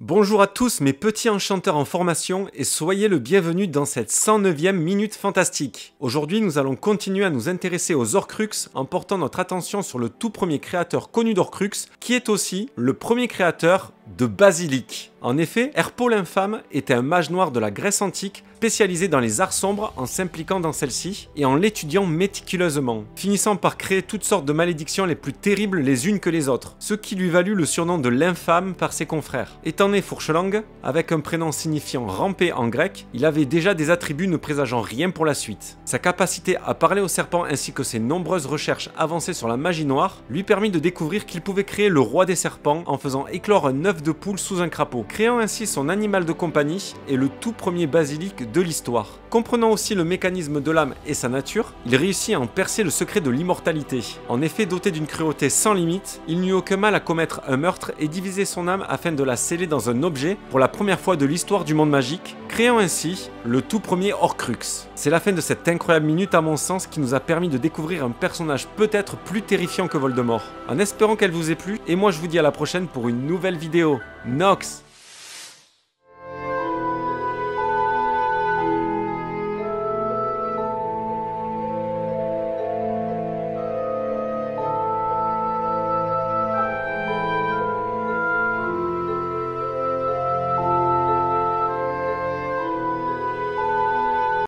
Bonjour à tous mes petits enchanteurs en formation et soyez le bienvenu dans cette 109e Minute Fantastique. Aujourd'hui nous allons continuer à nous intéresser aux Horcruxes en portant notre attention sur le tout premier créateur connu d'Horcruxes qui est aussi le premier créateur de Basilique. En effet, Herpo l'infâme était un mage noir de la Grèce antique spécialisé dans les arts sombres en s'impliquant dans celle-ci et en l'étudiant méticuleusement, finissant par créer toutes sortes de malédictions les plus terribles les unes que les autres, ce qui lui valut le surnom de l'infâme par ses confrères. Étant né Fourchelangue, avec un prénom signifiant ramper en grec, il avait déjà des attributs ne présageant rien pour la suite. Sa capacité à parler aux serpents ainsi que ses nombreuses recherches avancées sur la magie noire lui permit de découvrir qu'il pouvait créer le roi des serpents en faisant éclore un œuf de poule sous un crapaud, créant ainsi son animal de compagnie et le tout premier basilic de l'histoire. Comprenant aussi le mécanisme de l'âme et sa nature, il réussit à en percer le secret de l'immortalité. En effet, doté d'une cruauté sans limite, il n'eut aucun mal à commettre un meurtre et diviser son âme afin de la sceller dans un objet pour la première fois de l'histoire du monde magique, créant ainsi le tout premier Horcrux. C'est la fin de cette incroyable minute à mon sens qui nous a permis de découvrir un personnage peut-être plus terrifiant que Voldemort. En espérant qu'elle vous ait plu, et moi je vous dis à la prochaine pour une nouvelle vidéo. Nox!